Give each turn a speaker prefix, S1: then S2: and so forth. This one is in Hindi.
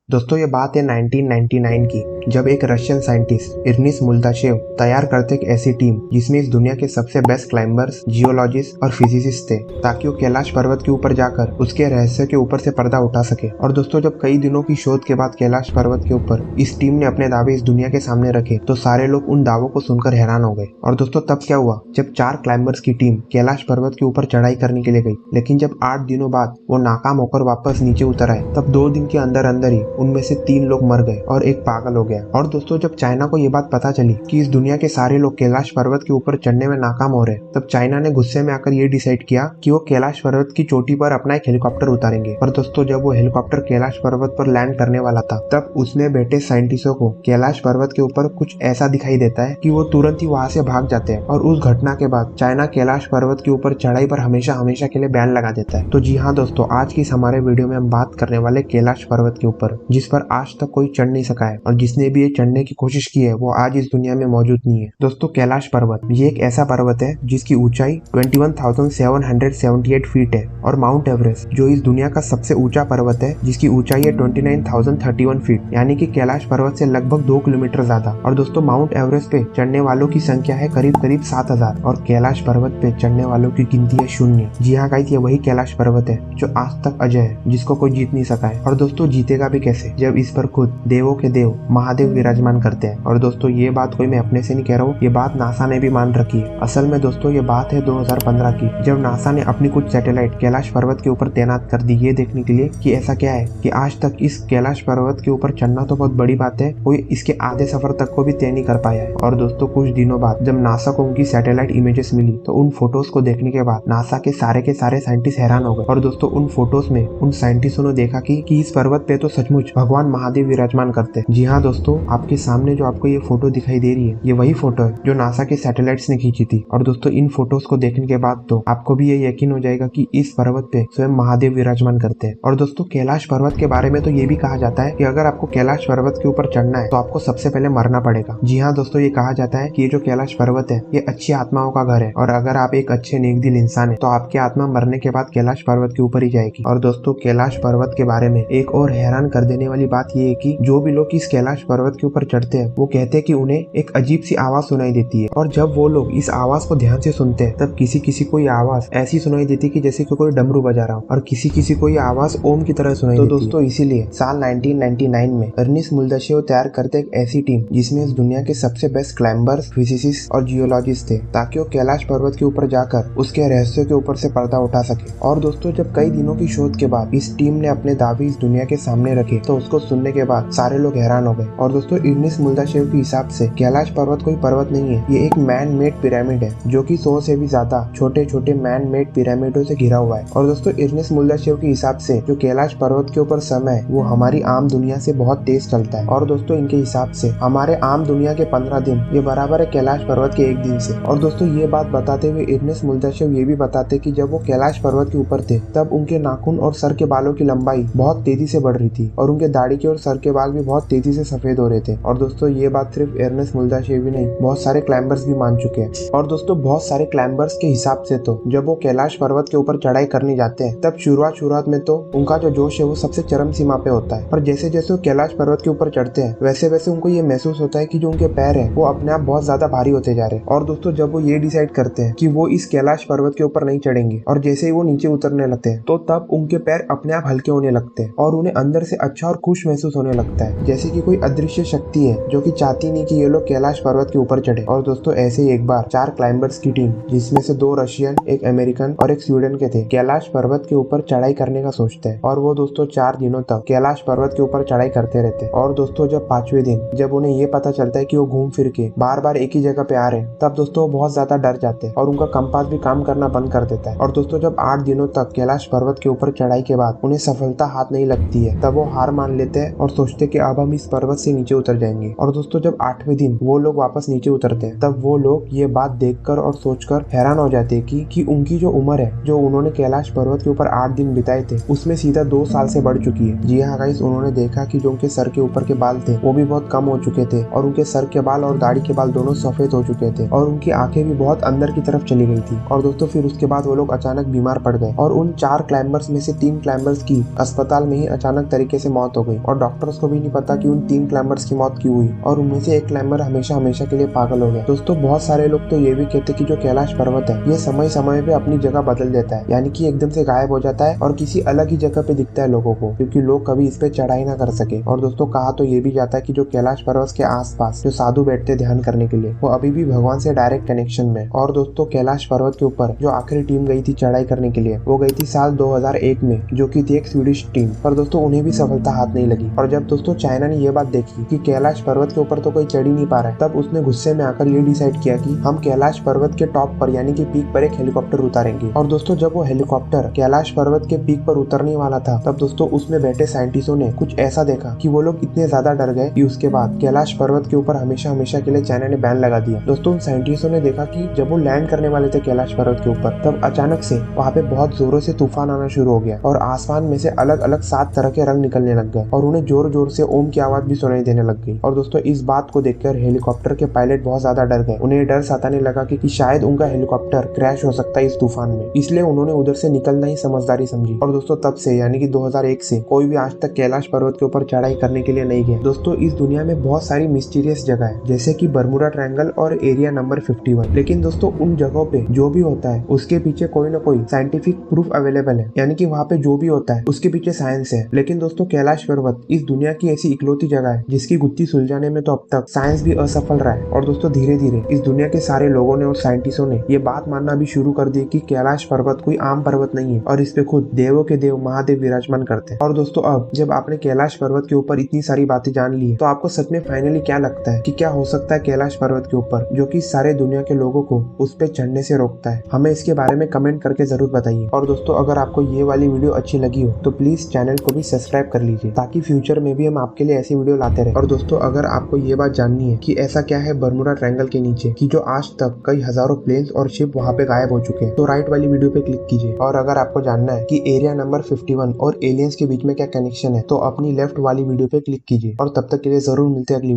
S1: दोस्तों ये बात है 1999 की, जब एक रशियन साइंटिस्ट इर्निस मुल्दाशेव तैयार करते एक ऐसी टीम जिसमें इस दुनिया के सबसे बेस्ट क्लाइंबर्स, जियोलॉजिस्ट और फिजिसिस्ट थे, ताकि वो कैलाश पर्वत के ऊपर जाकर उसके रहस्य के ऊपर से पर्दा उठा सके। और दोस्तों जब कई दिनों की शोध के बाद कैलाश पर्वत के ऊपर इस टीम ने अपने दावे इस दुनिया के सामने रखे, तो सारे लोग उन दावों को सुनकर हैरान हो गए। और दोस्तों तब क्या हुआ, जब 4 क्लाइंबर्स की टीम कैलाश पर्वत के ऊपर चढ़ाई करने के लिए गई, लेकिन जब 8 दिनों बाद वो नाकाम होकर वापस नीचे उतर आए, तब 2 दिन के अंदर अंदर ही उनमें से 3 लोग मर गए और एक पागल हो गया। और दोस्तों जब चाइना को ये बात पता चली कि इस दुनिया के सारे लोग कैलाश पर्वत के ऊपर चढ़ने में नाकाम हो रहे, तब चाइना ने गुस्से में आकर ये डिसाइड किया कि वो कैलाश पर्वत की चोटी पर अपना एक हेलीकॉप्टर उतारेंगे। और दोस्तों जब वो हेलीकॉप्टर कैलाश पर्वत पर लैंड करने वाला था, तब उसमें बैठे साइंटिस्टों को कैलाश पर्वत के ऊपर कुछ ऐसा दिखाई देता है कि वो तुरंत ही वहां से भाग जाते हैं। और उस घटना के बाद चाइना कैलाश पर्वत के ऊपर चढ़ाई पर हमेशा हमेशा के लिए बैन लगा देता है। तो जी हाँ दोस्तों, आज की इस हमारे वीडियो में हम बात करने वाले कैलाश पर्वत के ऊपर, जिस पर आज तक कोई चढ़ नहीं सका है, और जिसने भी ये चढ़ने की कोशिश की है वो आज इस दुनिया में मौजूद नहीं है। दोस्तों कैलाश पर्वत ये एक ऐसा पर्वत है जिसकी ऊंचाई 21,778 फीट है, और माउंट एवरेस्ट जो इस दुनिया का सबसे ऊंचा पर्वत है, जिसकी ऊंचाई है 29,031 फीट, यानी कि कैलाश पर्वत से लगभग 2 किलोमीटर ज्यादा। और दोस्तों माउंट एवरेस्ट पे चढ़ने वालों की संख्या है करीब 7,000, और कैलाश पर्वत पे चढ़ने वालों की गिनती है 0। जी हाँ गाइस, ये वही कैलाश पर्वत है जो आज तक अजय है, जिसको कोई जीत नहीं सका है। और दोस्तों जीतेगा भी कैसे, जब इस पर खुद देवों के देव महादेव विराजमान करते हैं। और दोस्तों ये बात कोई मैं अपने से नहीं कह रहा हूँ, ये बात नासा ने भी मान रखी है। असल में दोस्तों ये बात है 2015 की, जब नासा ने अपनी कुछ सैटेलाइट कैलाश पर्वत के ऊपर तैनात कर दी, ये देखने के लिए कि ऐसा क्या है कि आज तक इस कैलाश पर्वत के ऊपर चढ़ना तो बहुत बड़ी बात है, कोई इसके आधे सफर तक को भी तय नहीं कर पाया है। और दोस्तों कुछ दिनों बाद जब नासा को उनकी सैटेलाइट इमेजेस मिली, तो उन फोटोज को देखने के बाद नासा के सारे साइंटिस्ट हैरान हो गए। और दोस्तों उन फोटोज में उन साइंटिस्टों ने देखा कि इस पर्वत पे तो सचमुच भगवान महादेव विराजमान करते हैं। जी हाँ दोस्तों, आपके सामने जो आपको ये फोटो दिखाई दे रही है, ये वही फोटो है जो नासा के सैटेलाइट्स ने खींची थी। और दोस्तों इन फोटोज को देखने के बाद तो आपको भी ये यकीन हो जाएगा कि इस पर्वत पे स्वयं महादेव विराजमान करते हैं। और दोस्तों कैलाश पर्वत के बारे में तो ये भी कहा जाता है कि अगर आपको कैलाश पर्वत के ऊपर चढ़ना है तो आपको सबसे पहले मरना पड़ेगा। जी हाँ दोस्तों, ये कहा जाता है कि ये जो कैलाश पर्वत है ये अच्छी आत्माओं का घर है, और अगर आप एक अच्छे नेक दिल इंसान है तो आपकी आत्मा मरने के बाद कैलाश पर्वत के ऊपर ही जाएगी। और दोस्तों कैलाश पर्वत के बारे में एक और हैरान कर देने वाली बात ये है कि जो भी लोग इस कैलाश पर्वत के ऊपर चढ़ते हैं वो कहते हैं कि उन्हें एक अजीब सी आवाज सुनाई देती है, और जब वो लोग इस आवाज को ध्यान से सुनते हैं तब किसी किसी को ये आवाज ऐसी सुनाई देती है कि जैसे कि कोई डमरू बजा रहा हो, और किसी किसी को ये आवाज ओम की तरह सुनाई देती है। दोस्तों इसीलिए साल 1999 में इर्निस मुल्दाशेव तैयार करते एक ऐसी टीम जिसमें इस दुनिया के सबसे बेस्ट क्लाइंबर्स, फिजिसिस्ट और जियोलॉजिस्ट थे, ताकि वो कैलाश पर्वत के ऊपर जाकर उसके रहस्यों के ऊपर से पर्दा उठा सके। और दोस्तों जब कई दिनों की शोध के बाद इस टीम ने अपने दावे इस दुनिया के सामने रखे, तो उसको सुनने के बाद सारे लोग हैरान हो गए। और दोस्तों इर्निस मुल्दाशेव के हिसाब से कैलाश पर्वत कोई पर्वत नहीं है, ये एक मैन मेड पिरामिड है जो कि 100 से भी ज्यादा छोटे छोटे मैन मेड पिरामिडों से घिरा हुआ है। और दोस्तों इर्निस मुल्दाशेव के हिसाब से जो कैलाश पर्वत के ऊपर समय है वो हमारी आम दुनिया से बहुत तेज चलता है। और दोस्तों इनके हिसाब से हमारे आम दुनिया के 15 दिन ये बराबर है कैलाश पर्वत के 1 दिन से। और दोस्तों ये बात बताते हुए इर्निस मुल्दाशेव ये भी बताते कि जब वो कैलाश पर्वत के ऊपर थे तब उनके नाखून और सर के बालों की लंबाई बहुत तेजी से बढ़ रही थी, और उनके दाढ़ी के और सर के बाल भी बहुत तेजी से सफेद हो रहे थे। और दोस्तों ये बात सिर्फ इर्निस मुल्दाशेव ही नहीं, बहुत सारे क्लाइंबर्स भी मान चुके हैं। और दोस्तों बहुत सारे क्लाइंबर्स के हिसाब से तो जब वो कैलाश पर्वत के ऊपर चढ़ाई करने जाते हैं तब शुरुआत में तो उनका जो जोश है वो सबसे चरम सीमा पे होता है, पर जैसे जैसे वो कैलाश पर्वत के ऊपर चढ़ते हैं वैसे वैसे उनको ये महसूस होता है कि जो उनके पैर है वो अपने आप बहुत ज्यादा भारी होते जा रहे हैं। और दोस्तों जब वो ये डिसाइड करते हैं कि वो इस कैलाश पर्वत के ऊपर नहीं चढ़ेंगे, और जैसे ही वो नीचे उतरने लगते हैं तो तब उनके पैर अपने आप हल्के होने लगते हैं, और उन्हें अंदर से अच्छा और खुश महसूस होने लगता है, जैसे कि कोई अदृश्य शक्ति है जो कि चाहती नहीं कि ये लोग कैलाश पर्वत के ऊपर चढ़े। और दोस्तों ऐसे ही एक बार 4 क्लाइंबर्स की टीम, जिसमें से 2 रशियन, 1 अमेरिकन और 1 स्वीडन के थे, कैलाश पर्वत के ऊपर चढ़ाई करने का सोचते हैं। और वो दोस्तों 4 दिनों तक कैलाश पर्वत के ऊपर चढ़ाई करते रहते हैं। और दोस्तों जब 5वें दिन जब उन्हें ये पता चलता है कि वो घूम फिर के बार बार एक ही जगह पे आ रहे हैं, तब दोस्तों वो बहुत ज्यादा डर जाते हैं और उनका कंपास भी काम करना बंद कर देता है। और दोस्तों जब 8 दिनों तक कैलाश पर्वत के ऊपर चढ़ाई के बाद उन्हें सफलता हाथ नहीं लगती है, तब वो हार मान लेते हैं और सोचते कि अब हम इस पर्वत से नीचे उतर जाएंगे। और दोस्तों जब 8वें दिन वो लोग वापस नीचे उतरते हैं, तब वो लोग ये बात देखकर और सोचकर हैरान हो जाते हैं कि उनकी जो उम्र है, जो उन्होंने कैलाश पर्वत के ऊपर 8 दिन बिताए थे, उसमें सीधा 2 साल से बढ़ चुकी है। जी हाँ गाइस, उन्होंने देखा कि जो उनके सर के ऊपर के बाल थे वो भी बहुत कम हो चुके थे, और उनके सर के बाल और दाढ़ी के बाल दोनों सफेद हो चुके थे, और उनकी आंखें भी बहुत अंदर की तरफ चली गई थी। और दोस्तों फिर उसके बाद वो लोग अचानक बीमार पड़ गए, और उन 4 क्लाइंबर्स में से 3 क्लाइंबर्स की अस्पताल में ही अचानक तरीके से मौत हो गई और डॉक्टर्स को भी नहीं पता कि उन 3 क्लाइंबर्स की मौत क्यों हुई और उनमें से एक क्लाइंबर हमेशा हमेशा के लिए पागल हो गया। दोस्तों बहुत सारे लोग तो ये भी कहते हैं कि जो कैलाश पर्वत है ये समय समय पे अपनी जगह बदल देता है, यानी कि एकदम से गायब हो जाता है और किसी अलग ही जगह पे दिखता है लोगों को, क्योंकि लोग कभी इस पे चढ़ाई ना कर सके। और दोस्तों कहा तो ये भी जाता है कि जो कैलाश पर्वत के आसपास जो साधु बैठते ध्यान करने के लिए वो अभी भी भगवान से डायरेक्ट कनेक्शन में। और दोस्तों कैलाश पर्वत के ऊपर जो आखिरी टीम गई थी चढ़ाई करने के लिए वो गई थी साल 2001 में, जो की थी एक स्वीडिश टीम, पर दोस्तों उन्हें भी सफलता हाथ नहीं लगी। और जब दोस्तों चाइना ने ये बात देखी कि कैलाश पर्वत के ऊपर तो कोई चढ़ ही नहीं पा रहा है, तब उसने गुस्से में आकर ये डिसाइड किया कि हम कैलाश पर्वत के टॉप पर यानी कि पीक पर एक हेलीकॉप्टर उतारेंगे। और दोस्तों जब वो हेलीकॉप्टर कैलाश पर्वत के पीक पर उतरने वाला था तब दोस्तों उसमें बैठे साइंटिस्टों ने कुछ ऐसा देखा कि वो लोग इतने ज्यादा डर गए कि उसके बाद कैलाश पर्वत के ऊपर हमेशा हमेशा के लिए चाइना ने बैन लगा दिया। दोस्तों उन साइंटिस्टों ने देखा कि जब वो लैंड करने वाले थे कैलाश पर्वत के ऊपर तब अचानक से वहाँ पे बहुत जोरों से तूफान आना शुरू हो गया और आसमान में से अलग अलग 7 तरह के रंग निकलने लग गए और उन्हें जोर जोर से ओम की आवाज भी सुनाई देने लग गई। और दोस्तों इस बात को देखकर हेलीकॉप्टर के पायलट बहुत ज्यादा डर गए। उन्हें डर सताने लगा कि शायद उनका हेलीकॉप्टर क्रैश हो सकता है इस तूफान में, इसलिए उन्होंने उधर से निकलना ही समझदारी समझी। और दोस्तों तब से यानी कि 2001 से कोई भी आज तक कैलाश पर्वत के ऊपर चढ़ाई करने के लिए नहीं गया। दोस्तों इस दुनिया में बहुत सारी मिस्टीरियस जगह है जैसे कि बर्मुडा ट्रायंगल और एरिया नंबर 51, लेकिन दोस्तों उन जगहों पे जो भी होता है उसके पीछे कोई ना कोई साइंटिफिक प्रूफ अवेलेबल है, यानी कि वहाँ पे जो भी होता है उसके पीछे साइंस है। लेकिन दोस्तों कैलाश पर्वत इस दुनिया की ऐसी इकलौती जगह है जिसकी गुत्थी सुलझाने में तो अब तक साइंस भी असफल रहा है। और दोस्तों धीरे धीरे इस दुनिया के सारे लोगों ने और साइंटिस्टों ने ये बात मानना भी शुरू कर दी कि कैलाश पर्वत कोई आम पर्वत नहीं है और इस पे खुद देवों के देव महादेव विराजमान करते हैं। और दोस्तों अब जब आपने कैलाश पर्वत के ऊपर इतनी सारी बातें जान ली है तो आपको सच में फाइनली क्या लगता है कि क्या हो सकता है कैलाश पर्वत के ऊपर जो कि सारे दुनिया के लोगों को उस पे चढ़ने से रोकता है? हमें इसके बारे में कमेंट करके जरूर बताइए। और दोस्तों अगर आपको ये वाली वीडियो अच्छी लगी हो तो प्लीज चैनल को भी सब्सक्राइब कर लीजिए ताकि फ्यूचर में भी हम आपके लिए ऐसी वीडियो लाते रहे। और दोस्तों अगर आपको ये बात जाननी है कि ऐसा क्या है बर्मुडा ट्रायंगल के नीचे कि जो आज तक कई हजारों प्लेन्स और शिप वहाँ पे गायब हो चुके हैं, तो राइट वाली वीडियो पे क्लिक कीजिए। और अगर आपको जानना है कि एरिया नंबर 51 और एलियंस के बीच में क्या कनेक्शन है तो अपनी लेफ्ट वाली वीडियो पे क्लिक कीजिए। और तब तक के लिए जरूर मिलते हैं अगली वीडियो।